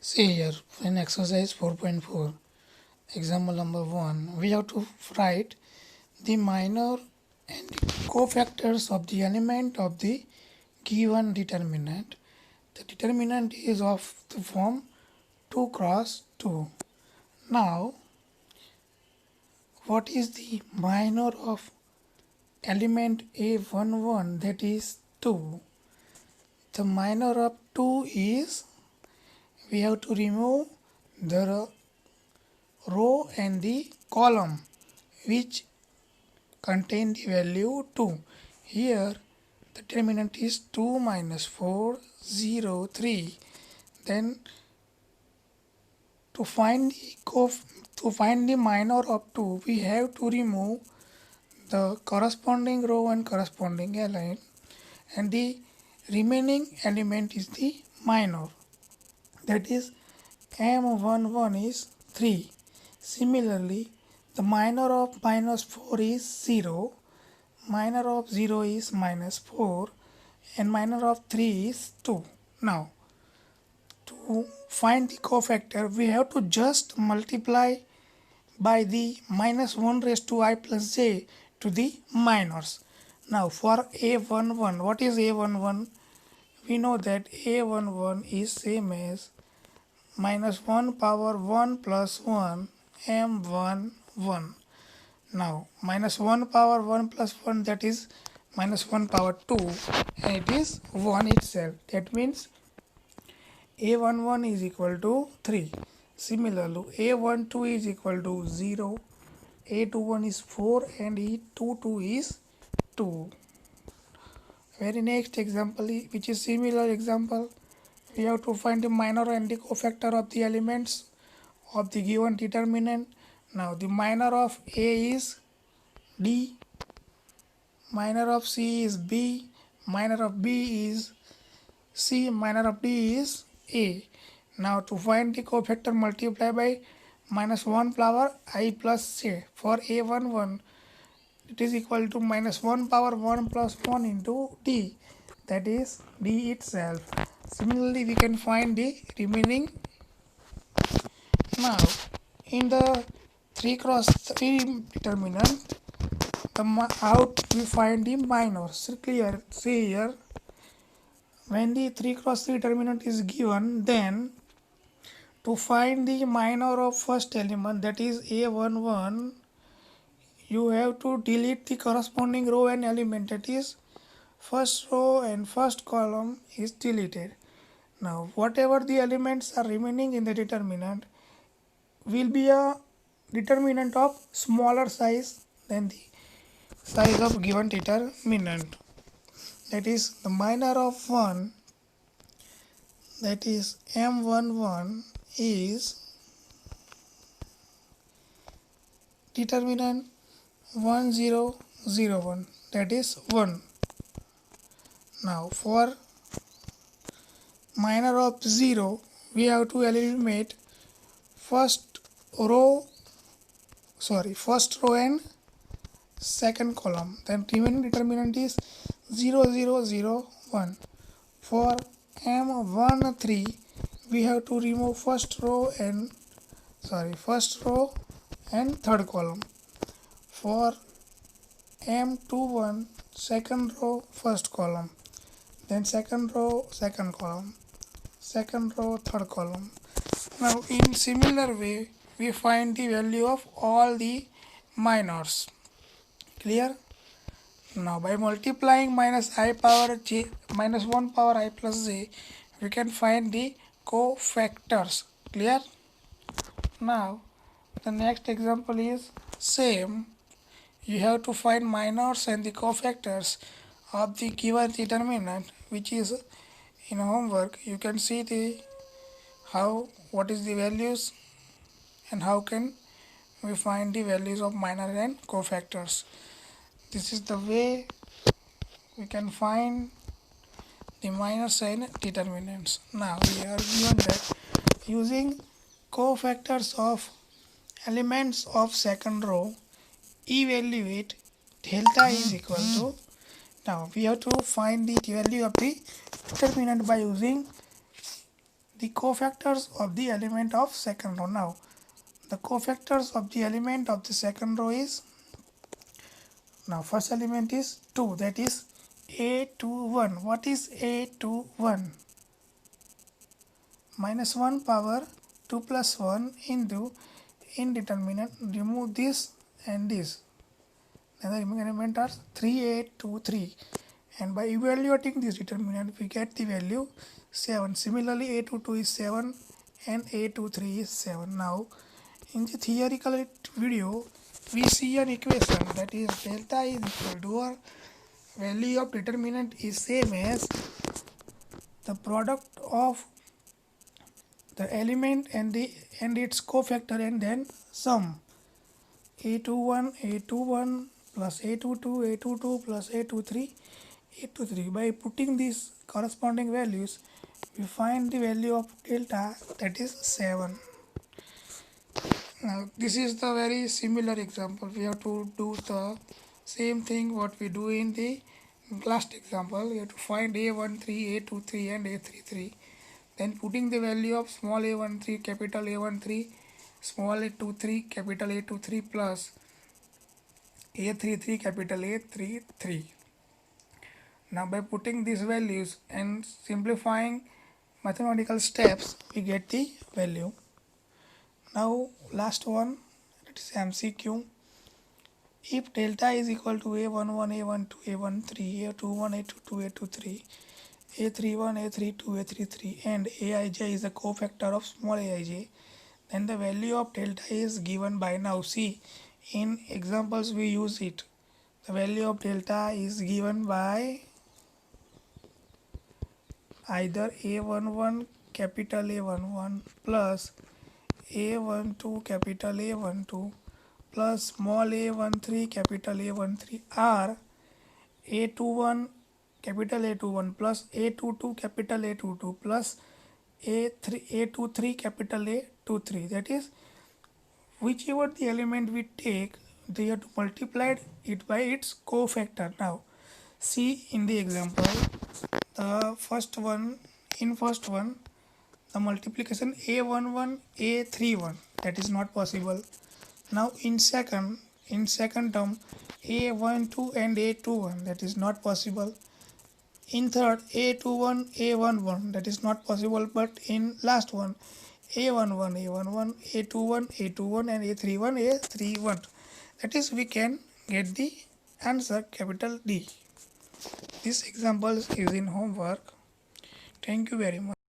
See here, in exercise 4.4, example number 1, we have to write the minor and cofactors of the element of the given determinant. The determinant is of the form 2 cross 2. Now, what is the minor of element A11, that is 2? The minor of 2 is, we have to remove the row and the column which contain the value 2. Here the determinant is 2 minus 4, 0, 3. Then to find the minor of 2, we have to remove the corresponding row and corresponding element, and the remaining element is the minor, that is M11 is 3. Similarly, the minor of minus 4 is 0, minor of 0 is minus 4, and minor of 3 is 2. Now, to find the cofactor, we have to just multiply by the minus 1 raised to I plus j to the minors. Now, for A11, what is A11? We know that A11 is same as minus 1 power 1 plus 1 M11. Now minus 1 power 1 plus 1, that is minus 1 power 2, and it is 1 itself. That means A11 is equal to 3. Similarly, A12 is equal to 0, A21 is 4, and A22 is 2. Very next example, which is similar example, we have to find the minor and the cofactor of the elements of the given determinant. Now the minor of A is D, minor of C is B, minor of B is C, minor of D is A. Now to find the cofactor, multiply by minus 1 power I plus j. For A11, it is equal to minus 1 power 1 plus 1 into D, that is D itself. Similarly, we can find the remaining. Now, in the 3 cross 3 determinant, how we find the minors? Clear. See here, when the 3 cross 3 determinant is given, then to find the minor of first element, that is A11, you have to delete the corresponding row and element, that is first row and first column is deleted. Now whatever the elements are remaining in the determinant will be a determinant of smaller size than the size of given determinant. That is the minor of 1, that is M11, is determinant 1001, that is 1. Now for minor of 0, we have to eliminate first row and second column. Then remaining determinant is 0001. For M13, we have to remove first row and third column. For M21, second row, first column, then second row, second column, second row, third column. Now in similar way, we find the value of all the minors. Clear? Now by multiplying minus 1 power I plus j, we can find the cofactors. Clear? Now the next example is same. You have to find minors and the cofactors of the given determinant, which is in homework. You can see the what is the values and how can we find the values of minor and cofactors. This is the way we can find the minors and determinants. Now we are given that using cofactors of elements of second row, evaluate delta is equal to, now we have to find the value of the determinant by using the cofactors of the element of second row. Now the cofactors of the element of the second row is, now first element is 2, that is a21. What is a21? Minus 1 power 2 plus 1 into indeterminate, remove this and this, and the remaining element are 3823, and by evaluating this determinant we get the value 7. Similarly a22 is 7 and a23 is 7. Now in the theoretical video we see an equation that is delta is equal to, or value of determinant is same as the product of the element and its cofactor and then sum. a21 plus a22 plus a23. By putting these corresponding values we find the value of delta, that is 7. Now this is the very similar example. We have to do the same thing what we do in the last example. We have to find a13, a23 and a33. Then putting the value of small a13, capital A13, small a23, capital A23 plus a33, capital A33. Now by putting these values and simplifying mathematical steps we get the value. Now last one, that is MCQ. If delta is equal to a11, a12, a13, a21, a22, a23, a31, a32, a33 and aij is the cofactor of small aij, then the value of delta is given by, now see in examples we use it. The value of delta is given by either a11 capital A11 plus a12 capital A12 plus small a13 capital A13 or a21 capital A21 plus a22 capital A22 plus a23 capital A23. That is, whichever the element we take, they have to multiply it by its cofactor. Now see in the example, the first one, the multiplication a11 a31, that is not possible. Now in second term a12 and a21, that is not possible. In third a21 a11, that is not possible. But in last one a11 a21 and a31, that is we can get the answer capital D. This example is in homework. Thank you very much.